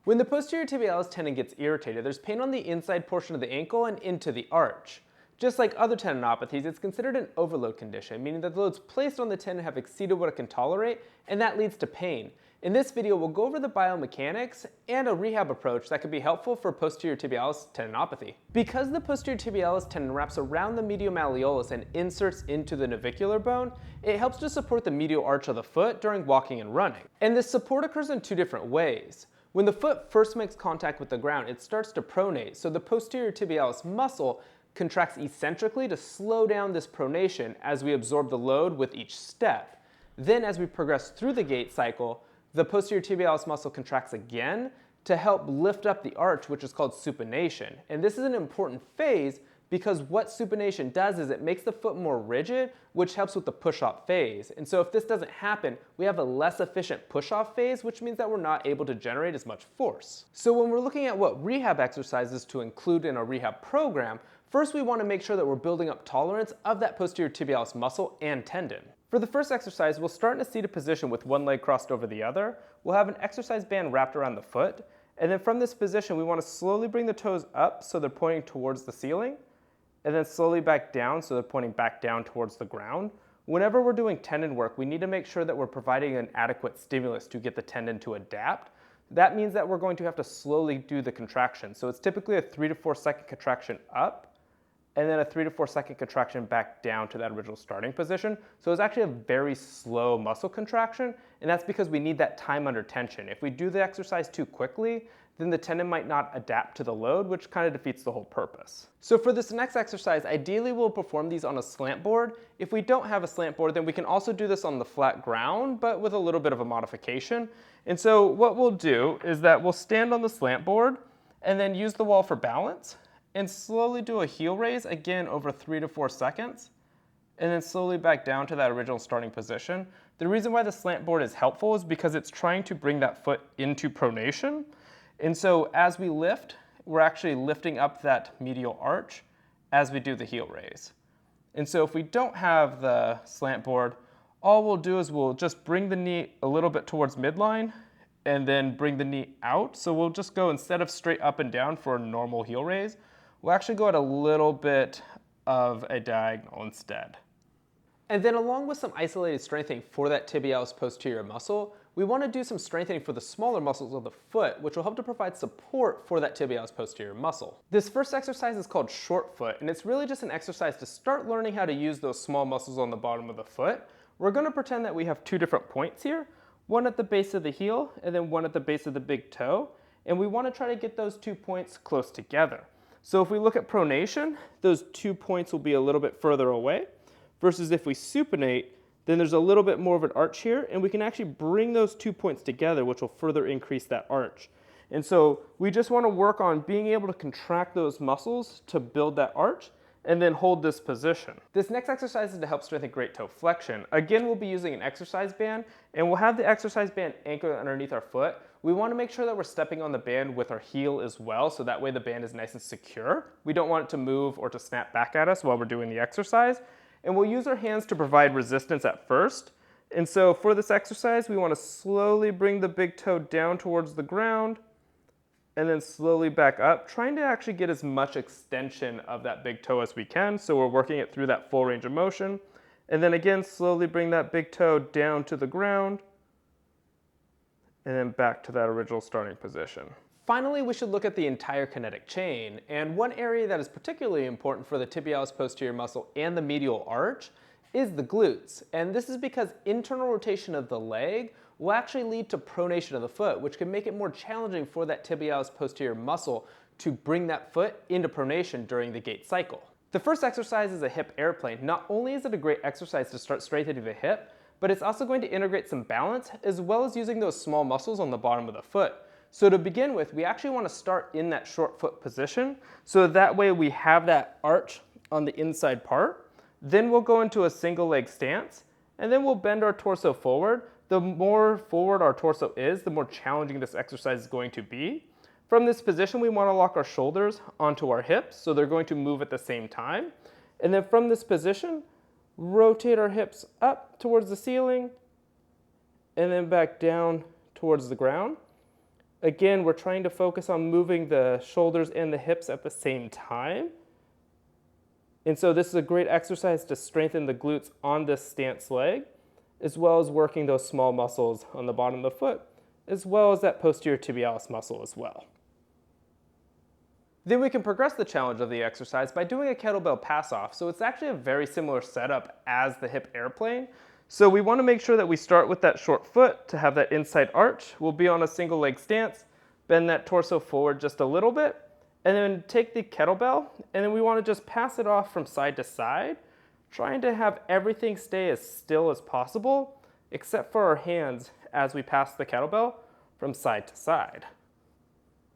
When the posterior tibialis tendon gets irritated, there's pain on the inside portion of the ankle and into the arch. Just like other tendinopathies, it's considered an overload condition, meaning that the loads placed on the tendon have exceeded what it can tolerate, and that leads to pain. In this video, we'll go over the biomechanics and a rehab approach that could be helpful for posterior tibialis tendinopathy. Because the posterior tibialis tendon wraps around the medial malleolus and inserts into the navicular bone, it helps to support the medial arch of the foot during walking and running. And this support occurs in two different ways. When the foot first makes contact with the ground, it starts to pronate, so the posterior tibialis muscle contracts eccentrically to slow down this pronation as we absorb the load with each step. Then as we progress through the gait cycle, the posterior tibialis muscle contracts again to help lift up the arch, which is called supination. And this is an important phase because what supination does is it makes the foot more rigid, which helps with the push-off phase. And so if this doesn't happen, we have a less efficient push-off phase, which means that we're not able to generate as much force. So when we're looking at what rehab exercises to include in a rehab program, first we want to make sure that we're building up tolerance of that posterior tibialis muscle and tendon. For the first exercise, we'll start in a seated position with one leg crossed over the other. We'll have an exercise band wrapped around the foot. And then from this position, we want to slowly bring the toes up so they're pointing towards the ceiling. And then slowly back down so they're pointing back down towards the ground. Whenever we're doing tendon work, we need to make sure that we're providing an adequate stimulus to get the tendon to adapt. That means that we're going to have to slowly do the contraction. So it's typically a 3 to 4 second contraction up, and then a 3 to 4 second contraction back down to that original starting position. So it's actually a very slow muscle contraction, and that's because we need that time under tension. If we do the exercise too quickly, then the tendon might not adapt to the load, which kind of defeats the whole purpose. So for this next exercise, ideally we'll perform these on a slant board. If we don't have a slant board, then we can also do this on the flat ground, but with a little bit of a modification. And so what we'll do is that we'll stand on the slant board and then use the wall for balance and slowly do a heel raise, again over 3 to 4 seconds, and then slowly back down to that original starting position. The reason why the slant board is helpful is because it's trying to bring that foot into pronation. And so as we lift, we're actually lifting up that medial arch as we do the heel raise. And so if we don't have the slant board, all we'll do is we'll just bring the knee a little bit towards midline and then bring the knee out. So we'll just go, instead of straight up and down for a normal heel raise, we'll actually go at a little bit of a diagonal instead. And then along with some isolated strengthening for that tibialis posterior muscle, we want to do some strengthening for the smaller muscles of the foot, which will help to provide support for that tibialis posterior muscle. This first exercise is called short foot, and it's really just an exercise to start learning how to use those small muscles on the bottom of the foot. We're going to pretend that we have two different points here, one at the base of the heel and then one at the base of the big toe, and we want to try to get those 2 points close together. So if we look at pronation, those 2 points will be a little bit further away, versus if we supinate, then there's a little bit more of an arch here, and we can actually bring those 2 points together, which will further increase that arch. And so we just want to work on being able to contract those muscles to build that arch, and then hold this position. This next exercise is to help strengthen great toe flexion. Again, we'll be using an exercise band, and we'll have the exercise band anchored underneath our foot. We want to make sure that we're stepping on the band with our heel as well, so that way the band is nice and secure. We don't want it to move or to snap back at us while we're doing the exercise. And we'll use our hands to provide resistance at first. And so for this exercise, we want to slowly bring the big toe down towards the ground and then slowly back up, trying to actually get as much extension of that big toe as we can. So we're working it through that full range of motion. And then again, slowly bring that big toe down to the ground and then back to that original starting position. Finally, we should look at the entire kinetic chain, and one area that is particularly important for the tibialis posterior muscle and the medial arch is the glutes. And this is because internal rotation of the leg will actually lead to pronation of the foot, which can make it more challenging for that tibialis posterior muscle to bring that foot into pronation during the gait cycle. The first exercise is a hip airplane. Not only is it a great exercise to start strengthening the hip, but it's also going to integrate some balance as well as using those small muscles on the bottom of the foot. So to begin with, we actually want to start in that short foot position, so that way we have that arch on the inside part. Then we'll go into a single leg stance, and then we'll bend our torso forward. The more forward our torso is, the more challenging this exercise is going to be. From this position, we want to lock our shoulders onto our hips, so they're going to move at the same time. And then from this position, rotate our hips up towards the ceiling, and then back down towards the ground. Again, we're trying to focus on moving the shoulders and the hips at the same time. And so this is a great exercise to strengthen the glutes on this stance leg, as well as working those small muscles on the bottom of the foot, as well as that posterior tibialis muscle as well. Then we can progress the challenge of the exercise by doing a kettlebell pass-off. So it's actually a very similar setup as the hip airplane. So we want to make sure that we start with that short foot to have that inside arch. We'll be on a single leg stance, bend that torso forward just a little bit, and then take the kettlebell, and then we want to just pass it off from side to side, trying to have everything stay as still as possible, except for our hands as we pass the kettlebell from side to side.